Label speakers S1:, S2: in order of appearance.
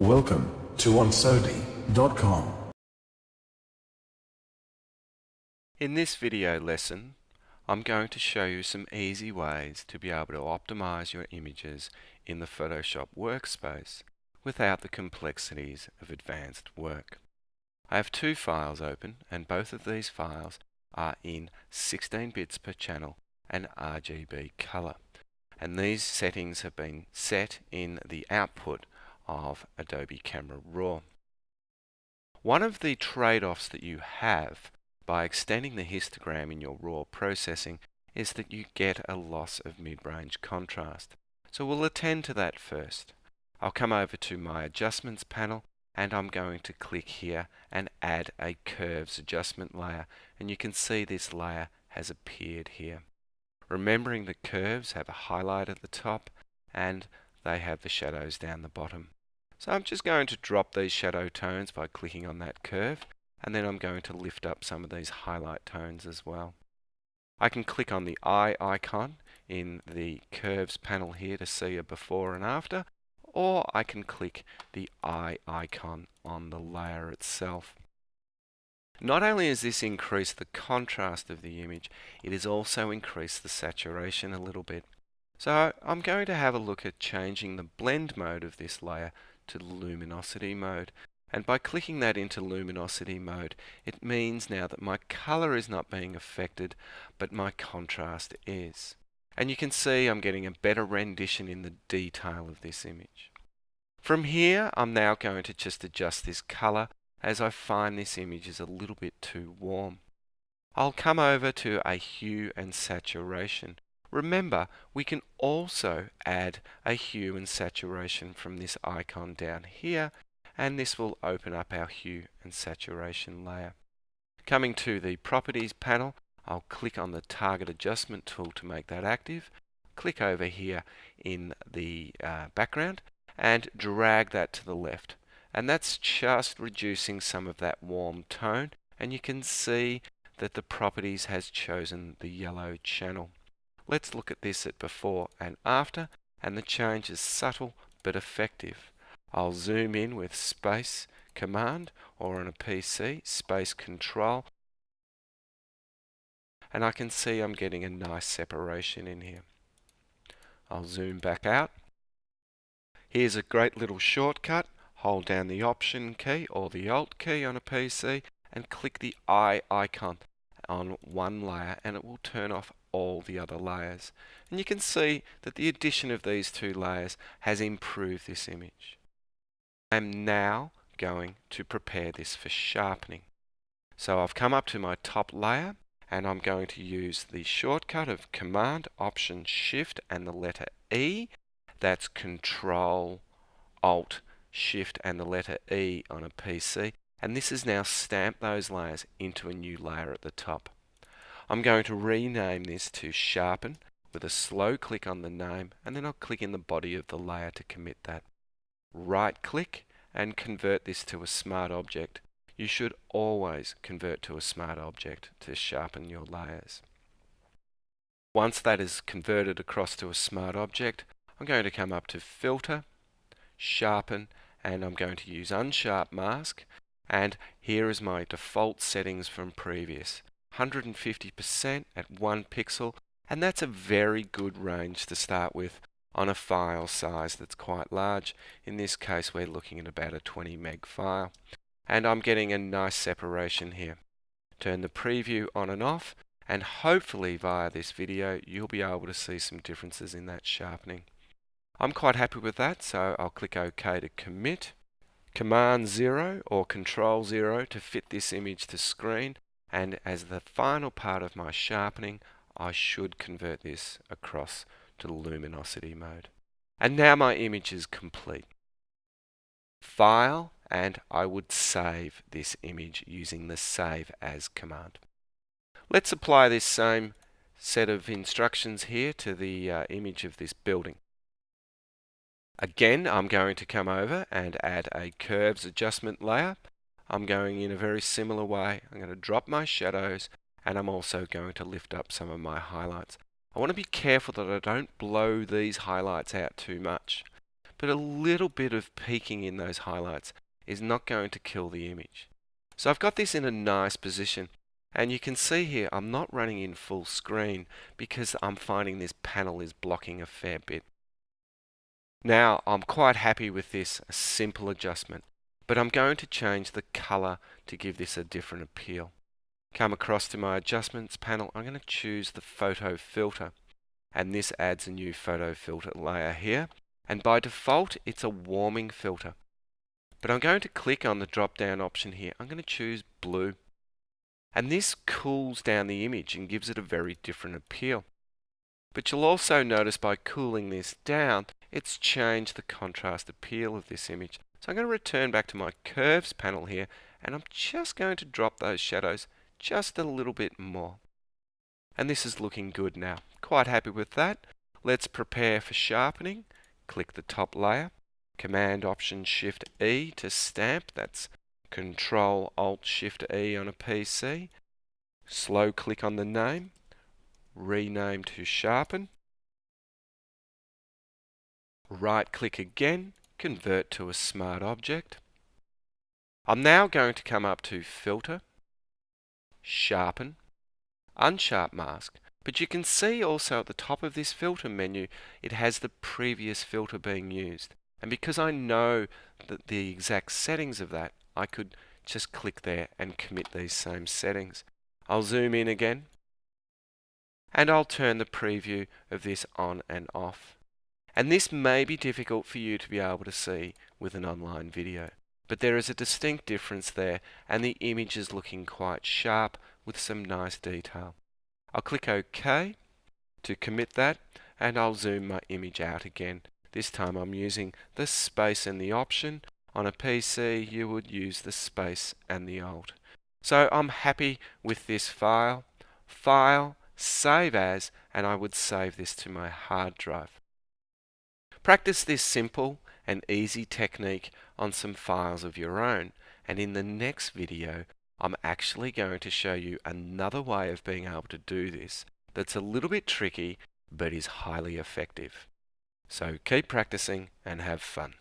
S1: Welcome to onSodi.com.
S2: In this video lesson, I'm going to show you some easy ways to be able to optimize your images in the Photoshop workspace without the complexities of advanced work. I have two files open, and both of these files are in 16 bits per channel and RGB color. And these settings have been set in the output of Adobe Camera Raw. One of the trade-offs that you have by extending the histogram in your raw processing is that you get a loss of mid-range contrast. So we'll attend to that first. I'll come over to my adjustments panel and I'm going to click here and add a curves adjustment layer, and you can see this layer has appeared here. Remembering that curves have a highlight at the top and they have the shadows down the bottom. So I'm just going to drop these shadow tones by clicking on that curve, and then I'm going to lift up some of these highlight tones as well. I can click on the eye icon in the curves panel here to see a before and after, or I can click the eye icon on the layer itself. Not only has this increased the contrast of the image, it has also increased the saturation a little bit. So I'm going to have a look at changing the blend mode of this layer to luminosity mode. And by clicking that into luminosity mode, it means now that my color is not being affected, but my contrast is. And you can see I'm getting a better rendition in the detail of this image. From here, I'm now going to just adjust this color as I find this image is a little bit too warm. I'll come over to a hue and saturation. Remember, we can also add a hue and saturation from this icon down here, and this will open up our hue and saturation layer. Coming to the properties panel, I'll click on the target adjustment tool to make that active, click over here in the background and drag that to the left. And that's just reducing some of that warm tone, and you can see that the properties has chosen the yellow channel. Let's look at this at before and after, and the change is subtle but effective. I'll zoom in with space command, or on a PC, space control, and I can see I'm getting a nice separation in here. I'll zoom back out. Here's a great little shortcut. Hold down the Option key or the Alt key on a PC and click the eye icon on one layer, and it will turn off all the other layers. And you can see that the addition of these two layers has improved this image. I'm now going to prepare this for sharpening. So I've come up to my top layer and I'm going to use the shortcut of Command, Option, Shift and the letter E. That's Control, Alt, Shift and the letter E on a PC, and this has now stamped those layers into a new layer at the top. I'm going to rename this to Sharpen with a slow click on the name, and then I'll click in the body of the layer to commit that. Right click and convert this to a smart object. You should always convert to a smart object to sharpen your layers. Once that is converted across to a smart object, I'm going to come up to Filter, Sharpen, and I'm going to use Unsharp Mask, and here is my default settings from previous. 150% at 1 pixel, and that's a very good range to start with on a file size that's quite large. In this case we're looking at about a 20 meg file, and I'm getting a nice separation here. Turn the preview on and off, and hopefully via this video you'll be able to see some differences in that sharpening. I'm quite happy with that, so I'll click OK to commit. Command 0 or Control 0 to fit this image to screen, and as the final part of my sharpening, I should convert this across to luminosity mode. And now my image is complete. File, and I would save this image using the Save As command. Let's apply this same set of instructions here to the image of this building. Again, I'm going to come over and add a curves adjustment layer. I'm going in a very similar way. I'm going to drop my shadows, and I'm also going to lift up some of my highlights. I want to be careful that I don't blow these highlights out too much, but a little bit of peeking in those highlights is not going to kill the image. So I've got this in a nice position, and you can see here I'm not running in full screen because I'm finding this panel is blocking a fair bit. Now I'm quite happy with this, a simple adjustment, but I'm going to change the color to give this a different appeal. Come across to my adjustments panel, I'm going to choose the photo filter, and this adds a new photo filter layer here, and by default it's a warming filter. But I'm going to click on the drop down option here. I'm going to choose blue, and this cools down the image and gives it a very different appeal. But you'll also notice by cooling this down, it's changed the contrast appeal of this image. So I'm going to return back to my curves panel here, and I'm just going to drop those shadows just a little bit more. And this is looking good now. Quite happy with that. Let's prepare for sharpening. Click the top layer. Command Option Shift E to stamp. That's Control Alt Shift E on a PC. Slow click on the name. Rename to Sharpen. Right click again. Convert to a smart object. I'm now going to come up to Filter, Sharpen, Unsharp Mask, but you can see also at the top of this filter menu it has the previous filter being used, and because I know the exact settings of that, I could just click there and commit these same settings. I'll zoom in again, and I'll turn the preview of this on and off. And this may be difficult for you to be able to see with an online video, but there is a distinct difference there, and the image is looking quite sharp with some nice detail. I'll click OK to commit that, and I'll zoom my image out again. This time I'm using the space and the option. On a PC you would use the space and the Alt. So I'm happy with this file. File, Save As, and I would save this to my hard drive. Practice this simple and easy technique on some files of your own, and in the next video I'm actually going to show you another way of being able to do this that's a little bit tricky but is highly effective. So keep practicing and have fun.